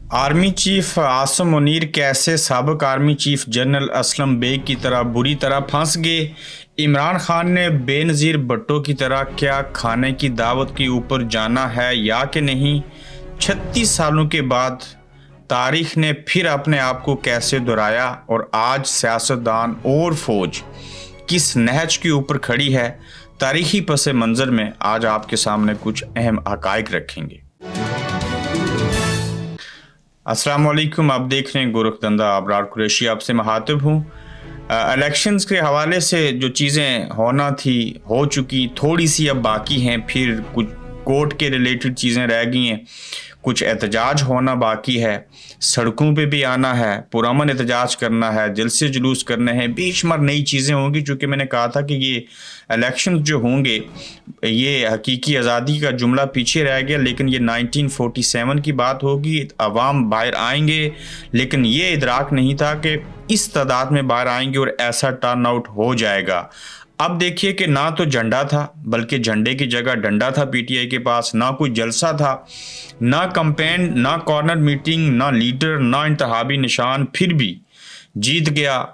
Army chief Asim Munir कैसे साबिक army chief general Aslam Beg की तरह बुरी तरह फंस गए। इमरान खान ने बेनज़ीर भुट्टो की तरह क्या खाने की दावत के ऊपर जाना है या कि नहीं। 36 सालों के बाद तारीख ने फिर अपने आप को कैसे दोहराया और आज सियासतदान और फौज किस नहज के ऊपर खड़ी है। तारीखी पस मंज़र में आज आपके सामने कुछ अहम हक़ाइक़ रखेंगे। अस्सलाम वालेकुम, आप देख रहे हैं गोरखधंधा। अबरार कुरैशी आपसे मुखातिब हूँ। इलेक्शंस के हवाले से जो चीज़ें होना थी हो चुकी, थोड़ी सी अब बाकी हैं, फिर कुछ कोर्ट के रिलेटेड चीज़ें रह गई हैं, कुछ एहतजाज होना बाकी है, सड़कों पे भी आना है, पुरअमन एहतजाज करना है, जलसे जुलूस करने हैं, बेशुमार नई चीज़ें होंगी। चूँकि मैंने कहा था कि ये इलेक्शन जो होंगे ये हकीकी आज़ादी का जुमला पीछे रह गया, लेकिन ये 1947 की बात होगी। अवाम बाहर आएंगे, लेकिन ये इदराक नहीं था कि इस तादाद में बाहर आएंगे और ऐसा टर्न आउट हो जाएगा। अब देखिए कि ना तो झंडा था बल्कि झंडे की जगह डंडा था पीटीआई के पास, ना कोई जलसा था, ना कैंपेन, ना कॉर्नर मीटिंग, ना लीडर, ना इंतखाबी निशान, फिर भी जीत गया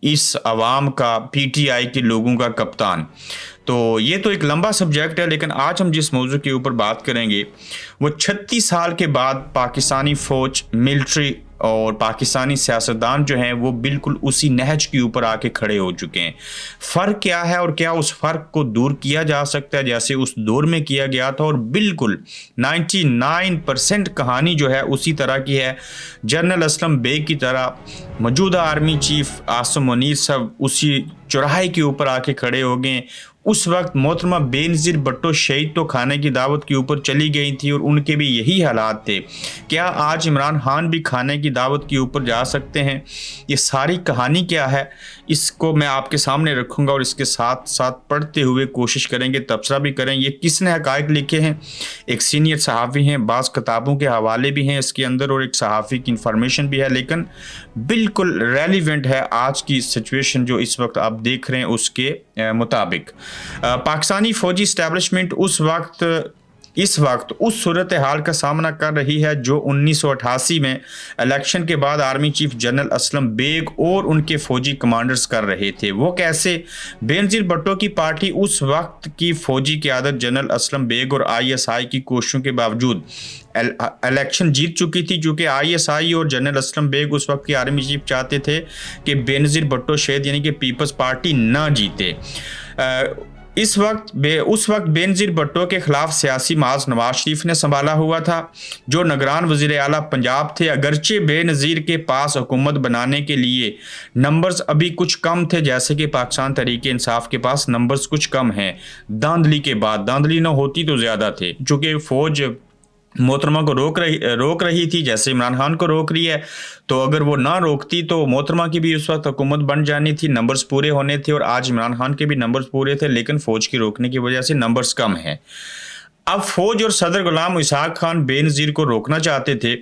इस अवाम का पीटीआई के लोगों का कप्तान। तो ये तो एक लंबा सब्जेक्ट है, लेकिन आज हम जिस मौजू के ऊपर बात करेंगे वो 36 साल के बाद पाकिस्तानी फ़ौज, मिलिट्री और पाकिस्तानी सियासतदान जो हैं वो बिल्कुल उसी नहज के ऊपर आके खड़े हो चुके हैं। फ़र्क क्या है और क्या उस फ़र्क को दूर किया जा सकता है जैसे उस दौर में किया गया था। और बिल्कुल 99% कहानी जो है उसी तरह की है। जनरल असलम बेग की तरह मौजूदा आर्मी चीफ आसिम मुनीर साहब उसी चौराहे के ऊपर आके खड़े हो गए। उस वक्त मोहतरमा बेनज़ीर भुट्टो शहीद तो खाने की दावत के ऊपर चली गई थी और उनके भी यही हालात थे। क्या आज इमरान खान भी खाने की दावत के ऊपर जा सकते हैं? ये सारी कहानी क्या है, इसको मैं आपके सामने रखूंगा और इसके साथ साथ पढ़ते हुए कोशिश करेंगे, तबसरा भी करें ये किसने हक़ाइक़ लिखे हैं। एक सीनियर सहाफ़ी हैं, बाज़ किताबों के हवाले भी हैं इसके अंदर और एक सहाफ़ी की इंफॉर्मेशन भी है, लेकिन बिल्कुल रेलिवेंट है आज की सिचुएशन जो इस वक्त आप देख रहे हैं उसके मुताबिक। पाकिस्तानी फ़ौजी इस्टेब्लिशमेंट इस वक्त उस सूरत हाल का सामना कर रही है जो 1988 में इलेक्शन के बाद army chief general Aslam Beg और उनके फ़ौजी कमांडर्स कर रहे थे। वो कैसे? बेनज़ीर भुट्टो की पार्टी उस वक्त की फ़ौजी क़यादत जनरल असलम बेग और ISI की कोशिशों के बावजूद इलेक्शन जीत चुकी थी। चूँकि ISI और जनरल असलम बेग उस वक्त के आर्मी चीफ चाहते थे कि बेनज़ीर भुट्टो शहीद यानी कि पीपल्स पार्टी ना जीते। उस वक्त बेनज़ीर भुट्टो के खिलाफ सियासी माज नवाज शरीफ ने संभाला हुआ था जो निगरान वज़ीर आला पंजाब थे। अगरचे बेनज़ीर के पास हुकूमत बनाने के लिए नंबर्स अभी कुछ कम थे, जैसे कि पाकिस्तान तहरीक इंसाफ के पास नंबर्स कुछ कम हैं। धांधली के बाद, धांधली न होती तो ज़्यादा थे, चूँकि फ़ौज मोहतरमा को रोक रही थी जैसे इमरान खान को रोक रही है। तो अगर वो ना रोकती तो मोहतरमा की भी उस वक्त हुकूमत बन जानी थी, नंबर्स पूरे होने थे और आज इमरान खान के भी नंबर्स पूरे थे, लेकिन फ़ौज की रोकने की वजह से नंबर्स कम हैं। अब फ़ौज और सदर गुलाम इसहाक खान बेनज़ीर को रोकना चाहते थे।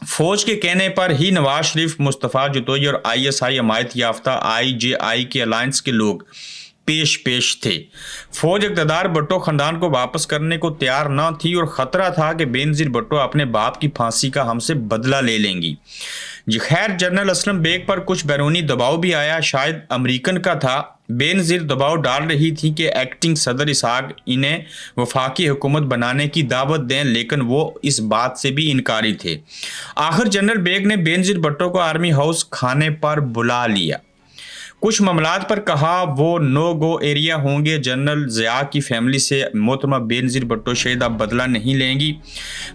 फ़ौज के कहने पर ही नवाज शरीफ, मुस्तफ़ा जतोई और ISI हमायत याफ्ता IJI के अलायंस के लोग पेश थे। फौज इक़्तिदार भुट्टो ख़ानदान को वापस करने को तैयार न थी और ख़तरा था कि बेनज़ीर भुट्टो अपने बाप की फांसी का हमसे बदला ले लेंगी। खैर, जनरल असलम बेग पर कुछ बैरूनी दबाव भी आया, शायद अमेरिकन का था। बेनज़ीर दबाव डाल रही थी कि एक्टिंग सदर इसहाक इन्हें वफाकी हुकूमत बनाने की दावत दें, लेकिन वो इस बात से भी इनकारी थे। आखिर जनरल बेग ने बेनज़ीर भुट्टो को आर्मी हाउस खाने पर बुला लिया। कुछ मामलात पर कहा वो नो गो एरिया होंगे। जनरल ज़िया की फैमिली से मोहतरमा बेनज़ीर भुट्टो शहीद अब बदला नहीं लेंगी।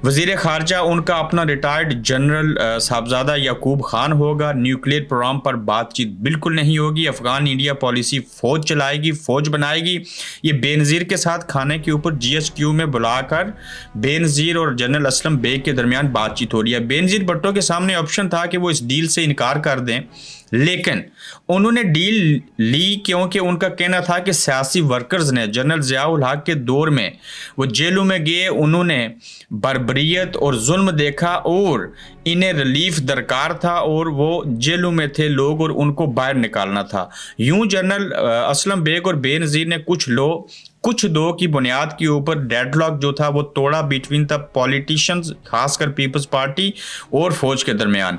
वज़ीर ख़ारजा उनका अपना रिटायर्ड जनरल साहबजादा याकूब खान होगा। न्यूक्लियर प्रोग्राम पर बातचीत बिल्कुल नहीं होगी। अफ़गान इंडिया पॉलिसी फ़ौज चलाएगी, फ़ौज बनाएगी। ये बेनज़ीर के साथ खाने के ऊपर GHQ में बुलाकर बेनज़ीर और जनरल असलम बेग के दरमियान बातचीत हो रही है। बेनज़ीर भुट्टो के सामने ऑप्शन था कि वो इस डील से इनकार कर दें लेकिन उन्होंने डील ली क्योंकि उनका कहना था कि सियासी वर्कर्स ने जनरल ज़िया-उल हक के दौर में वो जेलों में गए, उन्होंने बर्बरियत और जुल्म देखा और इन्हें रिलीफ दरकार था और वो जेलों में थे लोग और उनको बाहर निकालना था। यूं जनरल असलम बेग और बेनज़ीर ने कुछ दो की बुनियाद के ऊपर डेडलॉक जो था वो तोड़ा बिटवीन द पॉलिटिशियंस, खासकर पीपल्स पार्टी और फौज के दरमियान।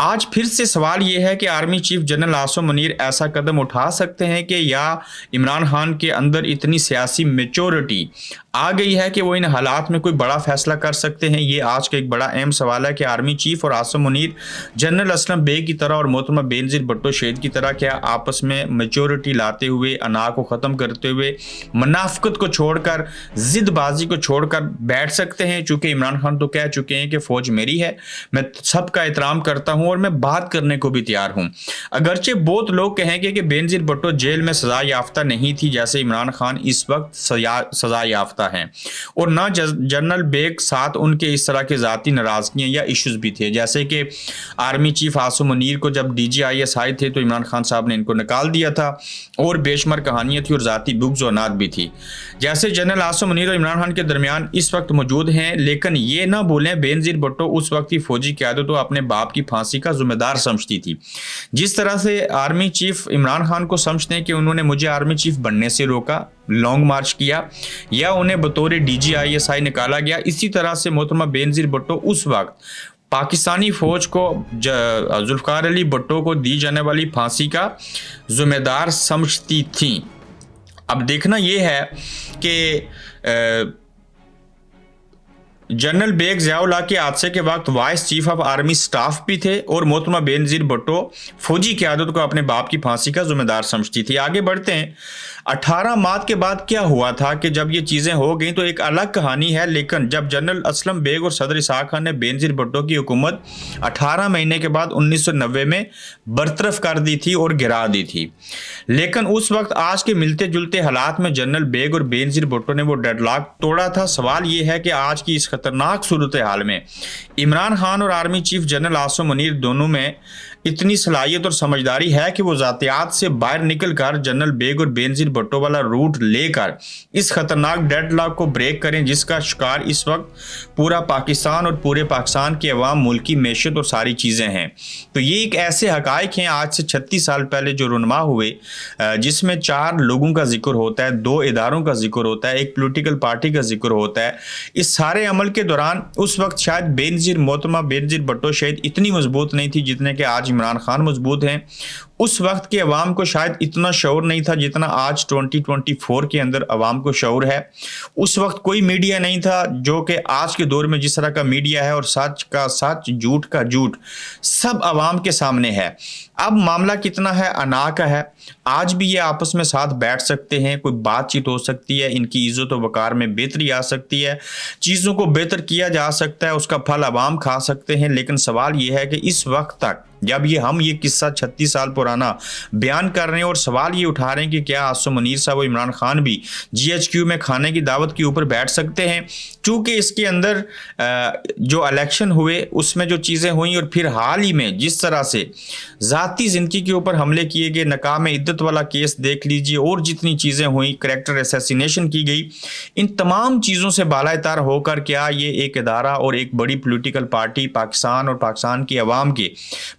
आज फिर से सवाल ये है कि army chief general Asim Munir ऐसा कदम उठा सकते हैं कि या इमरान खान के अंदर इतनी सियासी मैच्योरिटी आ गई है कि वो इन हालात में कोई बड़ा फैसला कर सकते हैं। ये आज का एक बड़ा अहम सवाल है कि आर्मी चीफ और आसिम मुनीर जनरल असलम बेग की तरह और मोहतरमा बेनज़ीर भुट्टो शहीद की तरह क्या आपस में मैच्योरिटी लाते हुए, अना को ख़त्म करते हुए, मुनाफिकत को छोड़कर, ज़िदबाजी को छोड़कर बैठ सकते हैं? चूँकि इमरान खान तो कह चुके हैं कि फ़ौज मेरी है, मैं सबका एहतराम करता हूँ और मैं बात करने को भी तैयार हूँ। अगरचे बहुत लोग कहेंगे कि बेनज़ीर भुट्टो जेल में सज़ा याफ्ता नहीं थी जैसे इमरान खान इस वक्त सज़ा याफ्ता हैं, और ना जनरल बेग साथ उनके इस तरह के ज़ाती नाराज़गियाँ या इश्यूज़ भी थे, जैसे कि आर्मी चीफ आसिम मुनीर को जब DGIS आए थे तो इमरान खान साहब ने इनको निकाल दिया था और बेशुमार कहानियाँ थी और ज़ाती बुग्ज़ और नाद भी थी, जैसे जनरल आसिम मुनीर और इमरान खान के दरमियान इस वक्त मौजूद हैं। लेकिन ये ना भूलें बेनज़ीर भुट्टो उस वक्त की फौजी क़यादत को अपने बाप की फांसी का ज़िम्मेदार समझती थी। जिस तरह से आर्मी चीफ इमरान खान को समझते हैं कि उन्होंने मुझे आर्मी चीफ बनने से रोका, लॉन्ग मार्च किया या उन्हें बतौर DGISI निकाला गया, इसी तरह से मोहतरमा बेनज़ीर भुट्टो उस वक्त पाकिस्तानी फौज को जुल्फ़िकार अली भुट्टो को दी जाने वाली फांसी का ज़िम्मेदार समझती थी। अब देखना यह है कि जनरल बेग ज़िया-उल हक के हादसे के वक्त vice chief of army staff भी थे और मोहतरमा बेनज़ीर भुट्टो फौजी क़यादत को अपने बाप की फांसी का ज़िम्मेदार समझती थी। आगे बढ़ते हैं। 18 माह के बाद क्या हुआ था कि जब ये चीज़ें हो गई तो एक अलग कहानी है, लेकिन जब जनरल असलम बेग और सदर इसहाक खान ने बेनज़ीर भुट्टो की हुकूमत 18 महीने के बाद 1990 में बरतरफ कर दी थी और गिरा दी थी, लेकिन उस वक्त आज के मिलते जुलते हालात में जनरल बेग और बेनज़ीर भुट्टो ने वो डेडलॉक तोड़ा था। सवाल ये है कि आज की इस खतरनाक सूरत हाल में इमरान खान और army chief general Asim Munir दोनों में इतनी सलाहियत और समझदारी है कि वो ज़ातियात से बाहर निकल कर जनरल बेग और बेनज़ीर भुट्टो वाला रूट लेकर इस खतरनाक डेडलॉक को ब्रेक करें जिसका शिकार इस वक्त पूरा पाकिस्तान और पूरे पाकिस्तान के अवाम, मुल्की मैशत और सारी चीज़ें हैं। तो ये एक ऐसे हक़ाइक़ हैं आज से 36 साल पहले जो रुनमा हुए, जिसमें 4 लोगों का जिक्र होता है, 2 इदारों का जिक्र होता है, एक पोलिटिकल पार्टी का जिक्र होता है। इस सारे अमल के दौरान उस वक्त शायद मोहतरमा बेनज़ीर भुट्टो शायद इतनी मजबूत नहीं थी जितने कि आज इमरान खान मजबूत हैं। उस वक्त के अवाम को शायद इतना शऊर नहीं था जितना आज 2024 के अंदर अवाम को शऊर है। उस वक्त कोई मीडिया नहीं था जो कि आज के दौर में जिस तरह का मीडिया है, और सच का सच, झूठ का झूठ, सब अवाम के सामने है। अब मामला कितना है, अना का है। आज भी ये आपस में साथ बैठ सकते हैं, कोई बातचीत हो सकती है, इनकी इज्जत और वकार में बेहतरी आ सकती है, चीज़ों को बेहतर किया जा सकता है, उसका फल अवाम खा सकते हैं। लेकिन सवाल ये है कि इस वक्त तक जब हम ये किस्सा 36 साल पुराना बयान कर रहे हैं और सवाल ये उठा रहे हैं कि क्या आसिम मुनीर साहब और इमरान खान भी GHQ में खाने की दावत के ऊपर बैठ सकते हैं, चूँकि इसके अंदर जो इलेक्शन हुए उसमें जो चीज़ें हुई और फिर हाल ही में जिस तरह से ज़ाती ज़िंदगी के ऊपर हमले किए गए, नकाम इद्दत वाला केस देख लीजिए और जितनी चीज़ें हुई, करैक्टर असैसिनेशन की गई, इन तमाम चीज़ों से बालातर होकर क्या ये एक इदारा और एक बड़ी पॉलिटिकल पार्टी पाकिस्तान और पाकिस्तान की आवाम के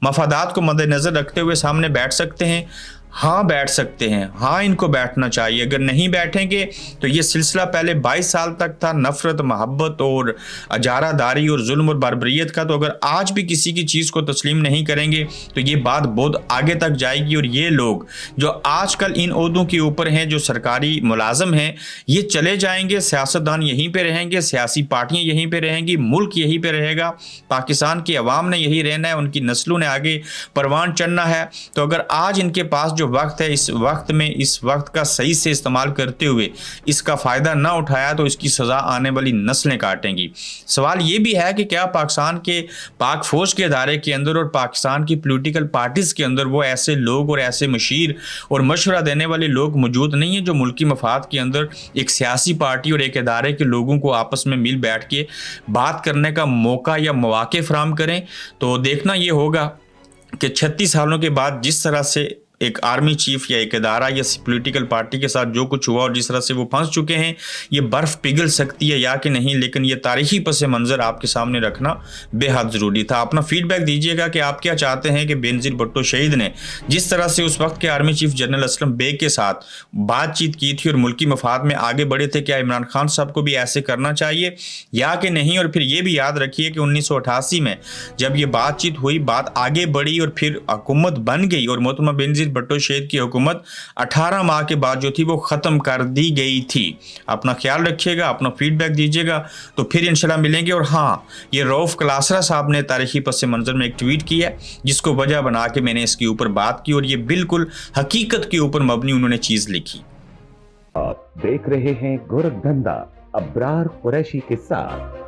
मफादात को मद्देनज़र रखते हुए सामने बैठ सकते हैं? हाँ, बैठ सकते हैं। हाँ, इनको बैठना चाहिए। अगर नहीं बैठेंगे तो ये सिलसिला पहले 22 साल तक था, नफ़रत, मोहब्बत और अजारादारी और जुल्म और बर्बरियत का, तो अगर आज भी किसी की चीज़ को तस्लीम नहीं करेंगे तो ये बात बहुत आगे तक जाएगी। और ये लोग जो आजकल इन ओहदों के ऊपर हैं, जो सरकारी मुलाजम हैं, ये चले जाएंगे, सियासतदान यहीं पर रहेंगे, सियासी पार्टियाँ यहीं पर रहेंगी, मुल्क यहीं पर रहेगा, पाकिस्तान की अवाम ने यही रहना है, उनकी नस्लों ने आगे परवान चढ़ना है। तो अगर आज इनके पास जो वक्त है, इस वक्त का सही से इस्तेमाल करते हुए इसका फ़ायदा ना उठाया तो इसकी सज़ा आने वाली नस्लें काटेंगी। सवाल ये भी है कि क्या पाकिस्तान के पाक फ़ौज के अदारे के अंदर और पाकिस्तान की पॉलिटिकल पार्टीज़ के अंदर वो ऐसे लोग और ऐसे मशीर और मशवरा देने वाले लोग मौजूद नहीं हैं जो मुल्की मफाद के अंदर एक सियासी पार्टी और एक अदारे के लोगों को आपस में मिल बैठ के बात करने का मौका या मौके फराहम करें? तो देखना ये होगा کہ 36 سالوں کے بعد جس طرح سے ایک آرمی چیف یا ایک ادارہ یا پولیٹیکل پارٹی کے ساتھ جو کچھ ہوا اور جس طرح سے وہ پھنس چکے ہیں، یہ برف پگھل سکتی ہے یا کہ نہیں، لیکن یہ تاریخی پس منظر آپ کے سامنے رکھنا بے حد ضروری تھا۔ اپنا فیڈ بیک دیجیے گا کہ آپ کیا چاہتے ہیں کہ بینظیر بھٹو شہید نے جس طرح سے اس وقت کے army chief general Aslam Beg کے ساتھ بات چیت کی تھی اور ملکی مفاد میں آگے بڑھے تھے، کیا عمران خان صاحب کو بھی ایسے کرنا چاہیے یا کہ نہیں؟ اور پھر یہ بھی یاد رکھیے کہ 1988 میں جب یہ بات چیت ہوئی، بات آگے بڑھی اور پھر حکومت بن گئی اور محترمہ بینظیر بھٹو شہید کی حکومت 18 ماہ کے بعد جو تھی وہ ختم کر دی گئی تھی۔ اپنا خیال رکھیے گا، اپنا فیڈ بیک دیجیے گا، تو پھر انشاءاللہ ملیں گے۔ اور ہاں، یہ رؤف کلاسرا صاحب نے تاریخی پس منظر میں ایک ٹویٹ کیا ہے جس کو وجہ بنا کے میں نے اس کے اوپر بات کی، اور یہ بالکل حقیقت کے اوپر مبنی انہوں نے چیز لکھی۔ آپ دیکھ رہے ہیں گورکھ دھندا ابرار قریشی کے ساتھ۔